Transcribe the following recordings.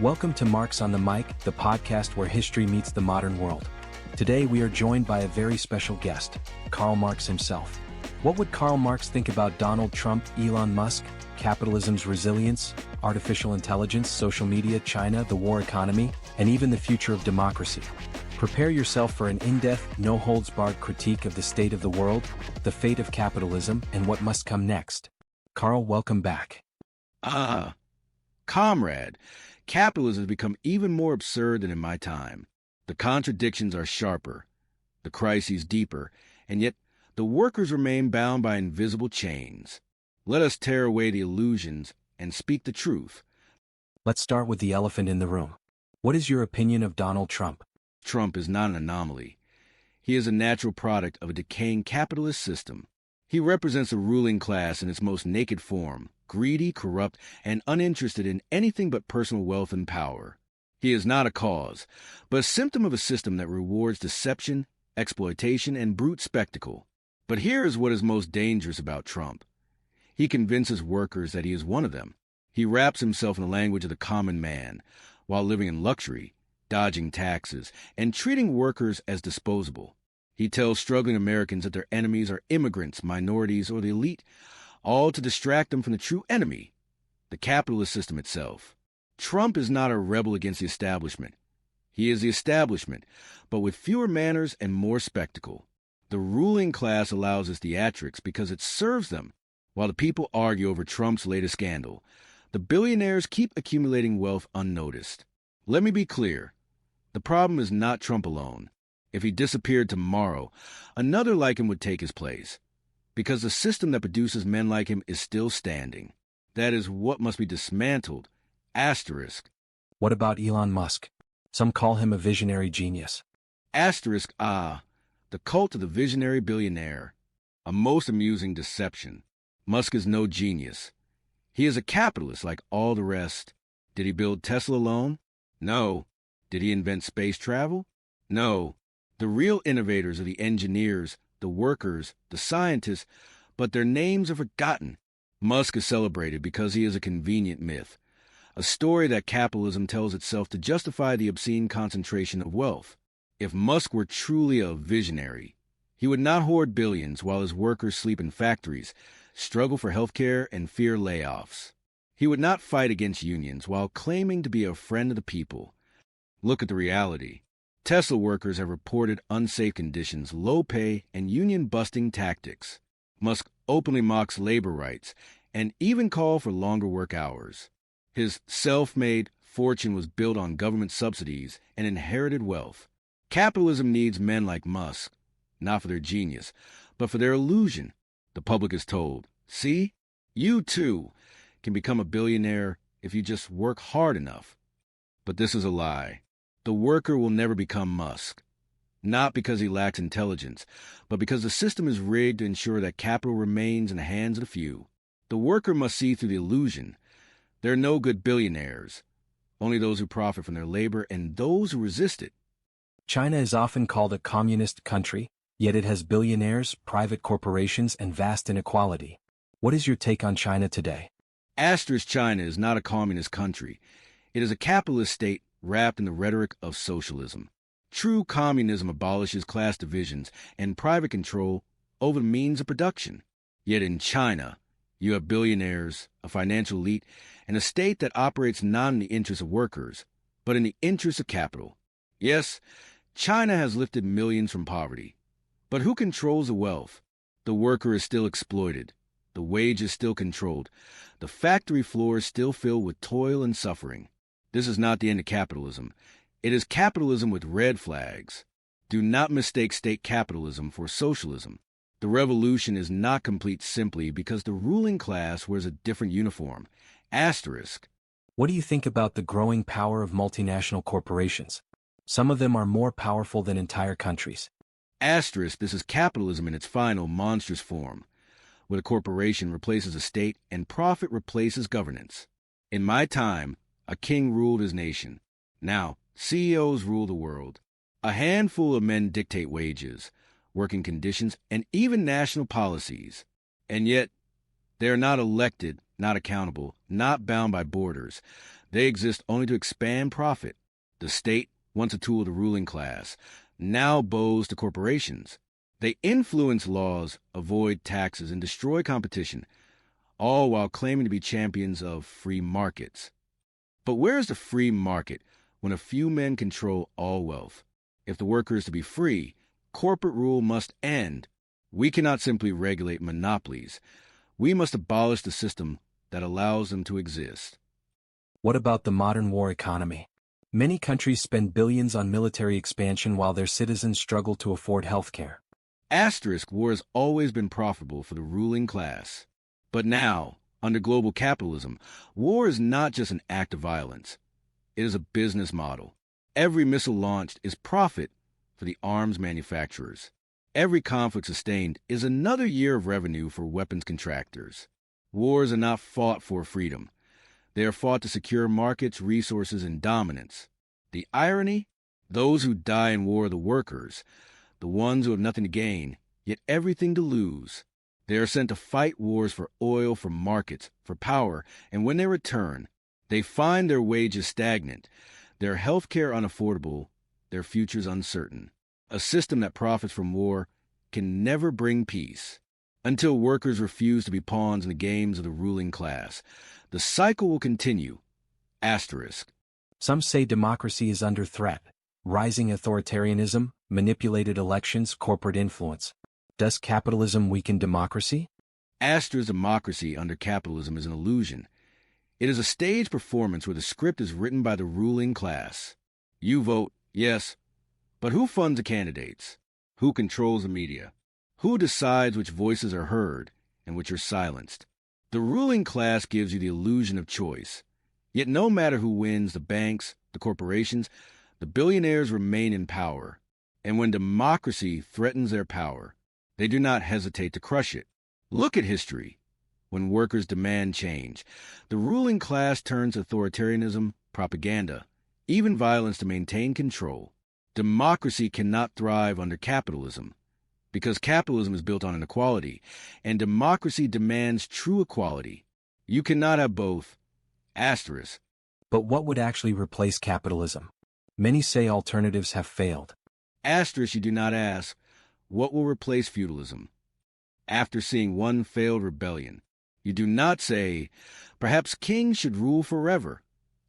Welcome to Marx on the Mic, the podcast where history meets the modern world. Today we are joined by a very special guest, Karl Marx himself. What would Karl Marx think about Donald Trump, Elon Musk, capitalism's resilience, artificial intelligence, social media, China, the war economy, and even the future of democracy? Prepare yourself for an in-depth, no-holds-barred critique of the state of the world, the fate of capitalism, and what must come next. Karl, welcome back. Comrade, capitalism has become even more absurd than in my time. The contradictions are sharper, the crises deeper, and yet the workers remain bound by invisible chains. Let us tear away the illusions and speak the truth. Let's start with the elephant in the room. What is your opinion of Donald Trump? Trump is not an anomaly. He is a natural product of a decaying capitalist system. He represents a ruling class in its most naked form, greedy, corrupt, and uninterested in anything but personal wealth and power. He is not a cause, but a symptom of a system that rewards deception, exploitation, and brute spectacle. But here is what is most dangerous about Trump. He convinces workers that he is one of them. He wraps himself in the language of the common man, while living in luxury, dodging taxes, and treating workers as disposable. He tells struggling Americans that their enemies are immigrants, minorities, or the elite, all to distract them from the true enemy, the capitalist system itself. Trump is not a rebel against the establishment. He is the establishment, but with fewer manners and more spectacle. The ruling class allows his theatrics because it serves them, while the people argue over Trump's latest scandal. The billionaires keep accumulating wealth unnoticed. Let me be clear. The problem is not Trump alone. If he disappeared tomorrow, another like him would take his place, because the system that produces men like him is still standing. That is what must be dismantled. Asterisk. What about Elon Musk? Some call him a visionary genius. Asterisk, the cult of the visionary billionaire. A most amusing deception. Musk is no genius. He is a capitalist like all the rest. Did he build Tesla alone? No. Did he invent space travel? No. The real innovators are the engineers, the workers, the scientists, but their names are forgotten. Musk is celebrated because he is a convenient myth, a story that capitalism tells itself to justify the obscene concentration of wealth. If Musk were truly a visionary, he would not hoard billions while his workers sleep in factories, struggle for health care, and fear layoffs. He would not fight against unions while claiming to be a friend of the people. Look at the reality. Tesla workers have reported unsafe conditions, low pay, and union-busting tactics. Musk openly mocks labor rights and even calls for longer work hours. His self-made fortune was built on government subsidies and inherited wealth. Capitalism needs men like Musk, not for their genius, but for their illusion. The public is told, see, you too can become a billionaire if you just work hard enough. But this is a lie. The worker will never become Musk, not because he lacks intelligence, but because the system is rigged to ensure that capital remains in the hands of the few. The worker must see through the illusion. There are no good billionaires, only those who profit from their labor and those who resist it. China is often called a communist country, yet it has billionaires, private corporations, and vast inequality. What is your take on China today? China is not a communist country. It is a capitalist state wrapped in the rhetoric of socialism. True communism abolishes class divisions and private control over the means of production. Yet in China, you have billionaires, a financial elite, and a state that operates not in the interests of workers, but in the interests of capital. Yes, China has lifted millions from poverty. But who controls the wealth? The worker is still exploited. The wage is still controlled. The factory floor is still filled with toil and suffering. This is not the end of capitalism. It is capitalism with red flags. Do not mistake state capitalism for socialism. The revolution is not complete simply because the ruling class wears a different uniform. Asterisk. What do you think about the growing power of multinational corporations? Some of them are more powerful than entire countries. Asterisk, this is capitalism in its final monstrous form, where a corporation replaces a state and profit replaces governance. In my time, a king ruled his nation. Now, CEOs rule the world. A handful of men dictate wages, working conditions, and even national policies. And yet, they are not elected, not accountable, not bound by borders. They exist only to expand profit. The state, once a tool of the ruling class, now bows to corporations. They influence laws, avoid taxes, and destroy competition, all while claiming to be champions of free markets. But where is the free market when a few men control all wealth? If the worker is to be free, corporate rule must end. We cannot simply regulate monopolies. We must abolish the system that allows them to exist. What about the modern war economy? Many countries spend billions on military expansion while their citizens struggle to afford healthcare. War has always been profitable for the ruling class. But now, under global capitalism, war is not just an act of violence. It is a business model. Every missile launched is profit for the arms manufacturers. Every conflict sustained is another year of revenue for weapons contractors. Wars are not fought for freedom. They are fought to secure markets, resources, and dominance. The irony? Those who die in war are the workers, the ones who have nothing to gain, yet everything to lose. They are sent to fight wars for oil, for markets, for power, and when they return, they find their wages stagnant, their health care unaffordable, their futures uncertain. A system that profits from war can never bring peace. Until workers refuse to be pawns in the games of the ruling class, the cycle will continue. Some say democracy is under threat. Rising authoritarianism, manipulated elections, corporate influence. Does capitalism weaken democracy? Democracy under capitalism is an illusion. It is a stage performance where the script is written by the ruling class. You vote, yes, but who funds the candidates? Who controls the media? Who decides which voices are heard and which are silenced? The ruling class gives you the illusion of choice. Yet no matter who wins, the banks, the corporations, the billionaires remain in power. And when democracy threatens their power, they do not hesitate to crush it. Look at history. When workers demand change, the ruling class turns to authoritarianism, propaganda, even violence to maintain control. Democracy cannot thrive under capitalism, because capitalism is built on inequality, and democracy demands true equality. You cannot have both. But what would actually replace capitalism? Many say alternatives have failed. You do not ask, what will replace feudalism? After seeing one failed rebellion, you do not say, perhaps kings should rule forever,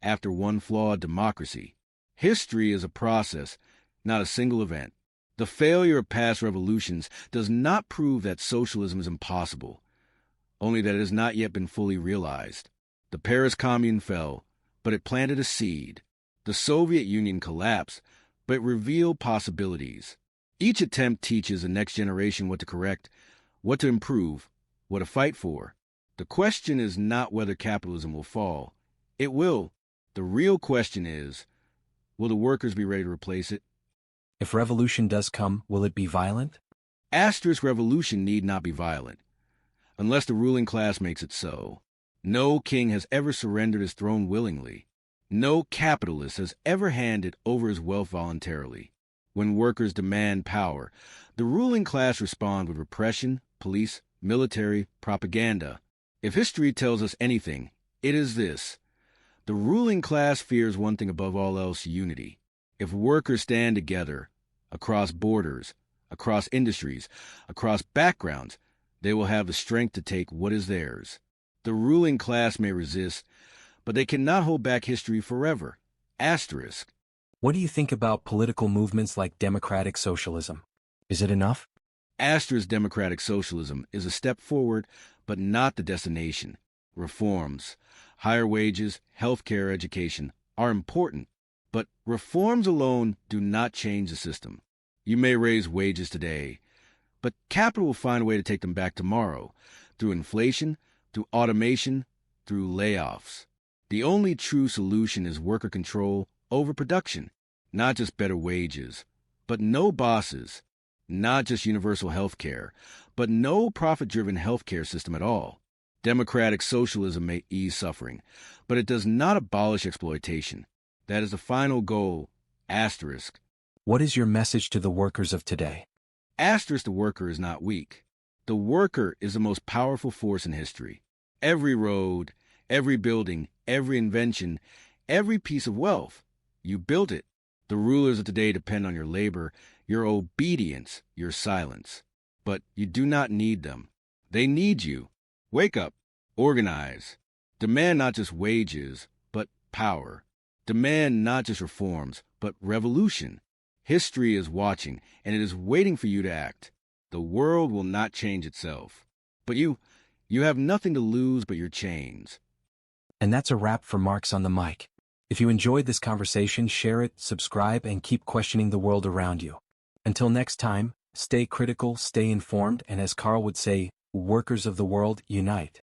after one flawed democracy. History is a process, not a single event. The failure of past revolutions does not prove that socialism is impossible, only that it has not yet been fully realized. The Paris Commune fell, but it planted a seed. The Soviet Union collapsed, but it revealed possibilities. Each attempt teaches the next generation what to correct, what to improve, what to fight for. The question is not whether capitalism will fall. It will. The real question is, will the workers be ready to replace it? If revolution does come, will it be violent? Revolution need not be violent, unless the ruling class makes it so. No king has ever surrendered his throne willingly. No capitalist has ever handed over his wealth voluntarily. When workers demand power, the ruling class respond with repression, police, military, propaganda. If history tells us anything, it is this. The ruling class fears one thing above all else: unity. If workers stand together, across borders, across industries, across backgrounds, they will have the strength to take what is theirs. The ruling class may resist, but they cannot hold back history forever. What do you think about political movements like democratic socialism? Is it enough? Democratic socialism is a step forward, but not the destination. Reforms, higher wages, healthcare, education are important, but reforms alone do not change the system. You may raise wages today, but capital will find a way to take them back tomorrow, through inflation, through automation, through layoffs. The only true solution is worker control over production, not just better wages, but no bosses, not just universal health care, but no profit-driven healthcare system at all. Democratic socialism may ease suffering, but it does not abolish exploitation. That is the final goal. What is your message to the workers of today? The worker is not weak. The worker is the most powerful force in history. Every road, every building, every invention, every piece of wealth. You built it. The rulers of today depend on your labor, your obedience, your silence. But you do not need them. They need you. Wake up. Organize. Demand not just wages, but power. Demand not just reforms, but revolution. History is watching, and it is waiting for you to act. The world will not change itself. But you have nothing to lose but your chains. And that's a wrap for Marx on the mic. If you enjoyed this conversation, share it, subscribe, and keep questioning the world around you. Until next time, stay critical, stay informed, and as Karl would say, workers of the world, unite.